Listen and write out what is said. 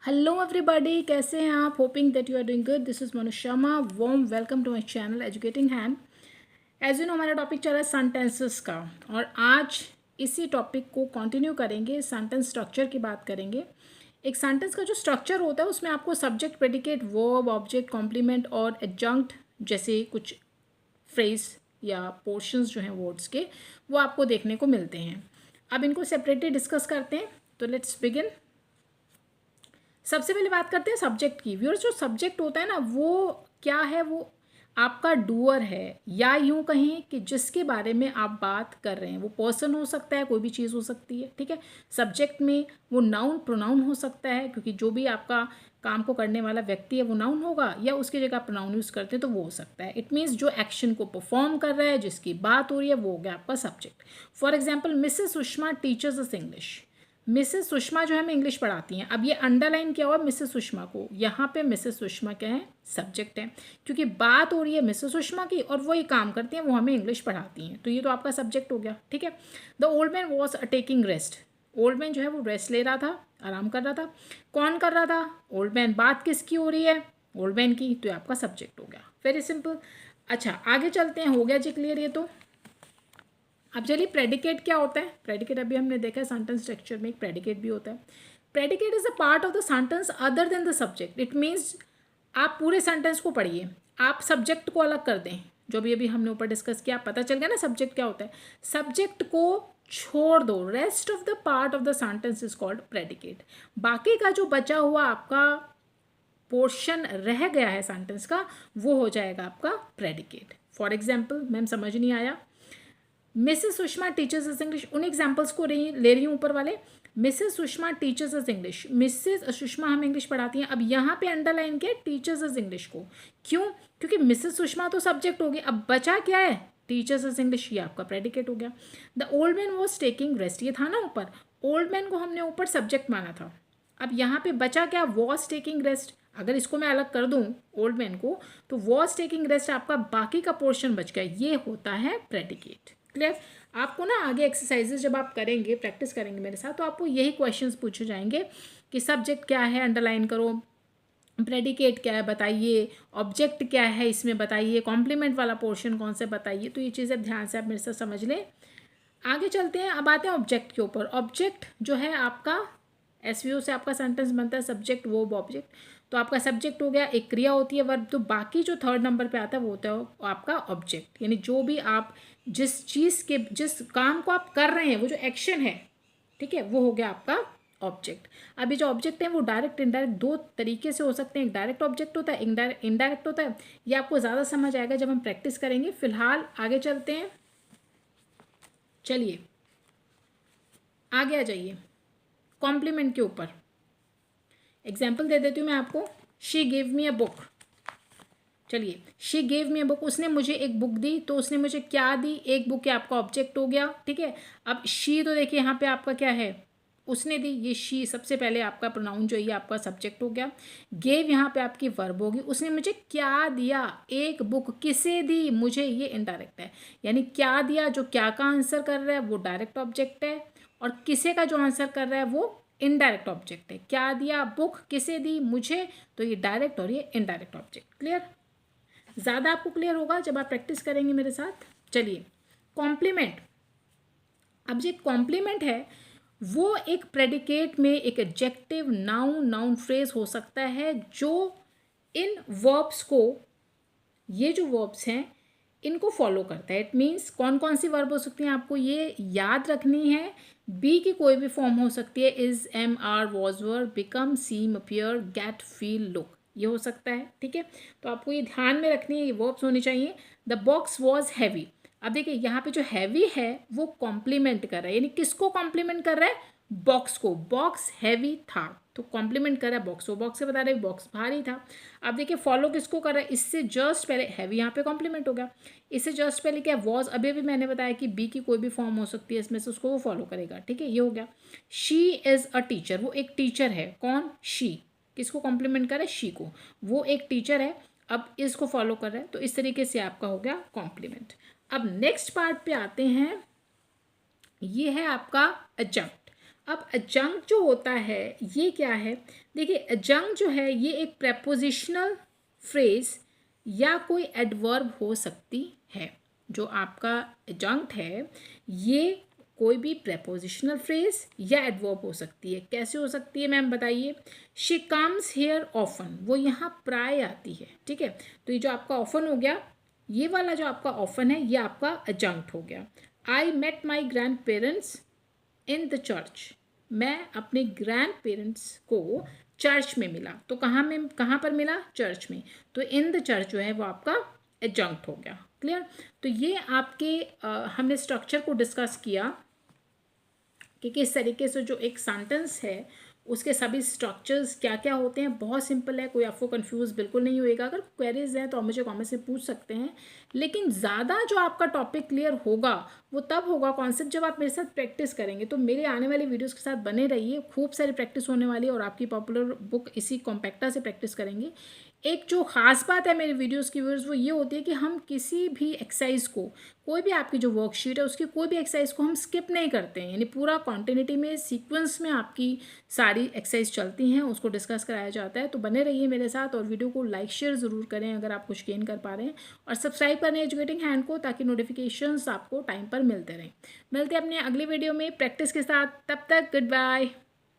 Hello everybody, कैसे हैं आप? Hoping that you are doing good. This is Manu Sharma. Warm welcome to my channel Educating Hand. As you know, हमारा topic चल रहा है सेंटेंसेस का, और आज इसी टॉपिक को कंटिन्यू करेंगे। सेंटेंस स्ट्रक्चर की बात करेंगे। एक सेंटेंस का जो स्ट्रक्चर होता है उसमें आपको subject, predicate, verb, object, complement और एडजंक्ट जैसे कुछ फ्रेज या पोर्शंस जो हैं वर्ड्स के, वो आपको देखने को मिलते हैं। अब इनको सेपरेटली डिस्कस करते हैं, तो लेट्स बिगिन। सबसे पहले बात करते हैं सब्जेक्ट की। व्यूअर्स, जो सब्जेक्ट होता है ना, वो क्या है? वो आपका डूअर है, या यूं कहें कि जिसके बारे में आप बात कर रहे हैं। वो पर्सन हो सकता है, कोई भी चीज़ हो सकती है, ठीक है। सब्जेक्ट में वो नाउन, प्रोनाउन हो सकता है, क्योंकि जो भी आपका काम को करने वाला व्यक्ति है वो नाउन होगा, या उसकी जगह प्रोनाउन यूज़ करते हैं तो वो हो सकता है। इट मीन्स जो एक्शन को परफॉर्म कर रहा है, जिसकी बात हो रही है, वो हो गया आपका subject. For example, Mrs Sushma teachers us English. Mrs Sushma जो है हमें इंग्लिश पढ़ाती हैं। अब ये अंडरलाइन किया हुआ मिसेस सुषमा को, यहाँ पे मिसेस सुषमा क्या है? सब्जेक्ट है, क्योंकि बात हो रही है मिसेस सुषमा की और वो ये काम करती हैं, वो हमें इंग्लिश पढ़ाती हैं, तो ये तो आपका सब्जेक्ट हो गया, ठीक है। The old man was taking rest. Old man जो है वो रेस्ट ले रहा था, आराम कर रहा था। कौन कर रहा था? Old man. बात किसकी हो रही है? ओल्ड मैन की, तो ये आपका सब्जेक्ट हो गया। Very simple. अच्छा, आगे चलते हैं। हो गया जी क्लियर ये तो। अब चलिए, प्रेडिकेट क्या होता है? प्रेडिकेट अभी हमने देखा है, सेंटेंस स्ट्रक्चर में एक प्रेडिकेट भी होता है। Predicate is a part of the sentence other than the subject. It means आप पूरे सेंटेंस को पढ़िए, आप सब्जेक्ट को अलग कर दें। जो भी अभी हमने ऊपर डिस्कस किया, पता चल गया ना सब्जेक्ट क्या होता है। सब्जेक्ट को छोड़ दो, rest of the part of the sentence is called predicate. बाकी का जो बचा हुआ आपका पोर्शन रह गया है सेंटेंस का, वो हो जाएगा आपका प्रेडिकेट। फॉर एग्जाम्पल, मैम समझ नहीं आया, मिसेस सुषमा टीचर्स अस इंग्लिश। उन एग्जाम्पल्स को ले रही हूँ ऊपर वाले। मिसेस सुषमा टीचर्स अस इंग्लिश। मिसेस सुषमा हमें इंग्लिश पढ़ाती हैं। अब यहाँ पे अंडरलाइन किया टीचर्स अस इंग्लिश को। क्यों? क्योंकि मिसेस सुषमा तो सब्जेक्ट होगी, अब बचा क्या है? टीचर्स अस इंग्लिश, ये आपका प्रेडिकेट हो गया। The old man was taking rest, ये था ना ऊपर। ओल्ड मैन को हमने ऊपर सब्जेक्ट माना था। अब यहाँ पे बचा क्या? Was taking rest. अगर इसको मैं अलग कर दूँ ओल्ड मैन को, तो वॉज टेकिंग रेस्ट आपका बाकी का पोर्शन बच गया, ये होता है प्रेडिकेट। क्लियर? आपको ना आगे एक्सरसाइजेज जब आप करेंगे, प्रैक्टिस करेंगे मेरे साथ, तो आपको यही क्वेश्चंस पूछे जाएंगे कि सब्जेक्ट क्या है, अंडरलाइन करो। प्रेडिकेट क्या है बताइए, ऑब्जेक्ट क्या है इसमें बताइए, कॉम्प्लीमेंट वाला पोर्शन कौन से बताइए। तो ये चीज़ें ध्यान से आप मेरे साथ समझ लें। आगे चलते हैं। अब आते हैं ऑब्जेक्ट के ऊपर। ऑब्जेक्ट जो है आपका, एसवीओ से आपका सेंटेंस बनता है, सब्जेक्ट वर्ब ऑब्जेक्ट। तो आपका सब्जेक्ट हो गया, एक क्रिया होती है वर्ब, तो बाकी जो थर्ड नंबर पे आता है वो होता है आपका ऑब्जेक्ट। यानी जो भी आप जिस चीज़ के, जिस काम को आप कर रहे हैं, वो जो एक्शन है, ठीक है, वो हो गया आपका ऑब्जेक्ट। अभी जो ऑब्जेक्ट है वो डायरेक्ट इनडायरेक्ट दो तरीके से हो सकते हैं। एक डायरेक्ट ऑब्जेक्ट होता है, इनडायरेक्ट होता है। ये आपको ज़्यादा समझ आएगा जब हम प्रैक्टिस करेंगे। फिलहाल आगे चलते हैं। चलिए आगे आ जाइए, कॉम्प्लीमेंट के ऊपर। एग्जाम्पल दे देती हूँ मैं आपको। She give me a book. चलिए, she give me a book, उसने मुझे एक बुक दी। तो उसने मुझे क्या दी? एक बुक, या आपका ऑब्जेक्ट हो गया, ठीक है। अब शी तो देखिए यहाँ पे आपका क्या है? उसने दी, ये शी सबसे पहले आपका प्रोनाउन जो है आपका सब्जेक्ट हो गया। गेव यहाँ पे आपकी वर्ब होगी। उसने मुझे क्या दिया? एक बुक। किसे दी? मुझे, ये इनडायरेक्ट है। यानी क्या दिया, जो क्या का आंसर कर रहा है वो डायरेक्ट ऑब्जेक्ट है, और किसे का जो आंसर कर रहा है वो इनडायरेक्ट ऑब्जेक्ट है। क्या दिया? बुक। किसे दी? मुझे। तो ये डायरेक्ट और ये इनडायरेक्ट ऑब्जेक्ट। क्लियर? ज़्यादा आपको क्लियर होगा जब आप प्रैक्टिस करेंगे मेरे साथ। चलिए, कॉम्प्लीमेंट। अब जो कॉम्प्लीमेंट है वो एक प्रेडिकेट में एक एडजेक्टिव, नाउन, नाउन फ्रेज हो सकता है, जो इन वर्ब्स को, ये जो वर्ब्स हैं इनको फॉलो करता है। इट मीन्स कौन कौन सी वर्ब हो सकती हैं आपको ये याद रखनी है। बी की कोई भी फॉर्म हो सकती है। Is, am, are, was, were, become, seem, appear, get, feel, look, ये हो सकता है, ठीक है। तो आपको ये ध्यान में रखनी है, ये वर्ब्स होनी चाहिए। The box was heavy. अब देखिए यहाँ पे जो हैवी है वो कॉम्प्लीमेंट कर रहा है, यानी किसको कॉम्प्लीमेंट कर रहा है? बॉक्स को। बॉक्स हैवी था, तो कॉम्प्लीमेंट कर रहा है बॉक्स को। बॉक्स से बता रहे बॉक्स भारी था। अब देखिए फॉलो किसको कर रहा है? इससे जस्ट पहले हैवी, यहाँ पे कॉम्प्लीमेंट हो गया। इससे जस्ट पहले क्या? वॉज। अभी भी मैंने बताया कि बी की कोई भी फॉर्म हो सकती है इसमें से, उसको वो फॉलो करेगा, ठीक है। ये हो गया। शी इज़ अ टीचर, वो एक टीचर है। कौन? शी। किसको कॉम्प्लीमेंट कर रहा है? शी को। वो एक टीचर है, अब इसको फॉलो कर रहा है, तो इस तरीके से आपका हो गया कॉम्प्लीमेंट। अब नेक्स्ट पार्ट पे आते हैं, ये है आपका एडजंक्ट। अब एडजंक्ट जो होता है ये क्या है, देखिए एडजंक्ट जो है ये एक प्रेपोजिशनल फ्रेज या कोई एडवर्ब हो सकती है। जो आपका एडजंक्ट है ये कोई भी प्रेपोजिशनल फ्रेज या एडवर्ब हो सकती है। कैसे हो सकती है मैम बताइए। शी कम्स हेयर ऑफन, वो यहाँ प्राय आती है, ठीक है। तो ये जो आपका ऑफन हो गया, ये वाला जो आपका ऑफन है ये आपका एडजंक्ट हो गया। I met my grandparents in the church, मैं अपने ग्रैंड पेरेंट्स को चर्च में मिला। तो कहाँ पर मिला, चर्च में। तो इन द चर्च जो है वो आपका एडजंक्ट हो गया। क्लियर। तो ये आपके हमने स्ट्रक्चर को डिस्कस किया कि किस तरीके से जो एक सेंटेंस है उसके सभी स्ट्रक्चर्स क्या क्या होते हैं। बहुत सिंपल है, कोई आपको कंफ्यूज बिल्कुल नहीं होएगा। अगर क्वेरीज हैं तो आप मुझे कमेंट से पूछ सकते हैं, लेकिन ज़्यादा जो आपका टॉपिक क्लियर होगा वो तब होगा कॉन्सेप्ट जब आप मेरे साथ प्रैक्टिस करेंगे। तो मेरे आने वाली वीडियोस के साथ बने रहिए, खूब सारी प्रैक्टिस होने वाली है और आपकी पॉपुलर बुक इसी कॉम्पैक्टा से प्रैक्टिस करेंगे। एक जो ख़ास बात है मेरे वीडियोस की व्यूअर्स वो ये होती है कि हम किसी भी एक्सरसाइज को, कोई भी आपकी जो वर्कशीट है उसकी कोई भी एक्सरसाइज को हम स्किप नहीं करते हैं। यानी पूरा कॉन्टिन्यूटी में, सीक्वेंस में आपकी सारी एक्सरसाइज चलती हैं, उसको डिस्कस कराया जाता है। तो बने रहिए मेरे साथ और वीडियो को लाइक शेयर ज़रूर करें अगर आप कुछ गेन कर पा रहे हैं, और सब्सक्राइब करें एजुकेटिंग हैंड को ताकि नोटिफिकेशंस आपको टाइम पर मिलते रहें। मिलते हैं अपने अगली वीडियो में प्रैक्टिस के साथ, तब तक गुड बाय।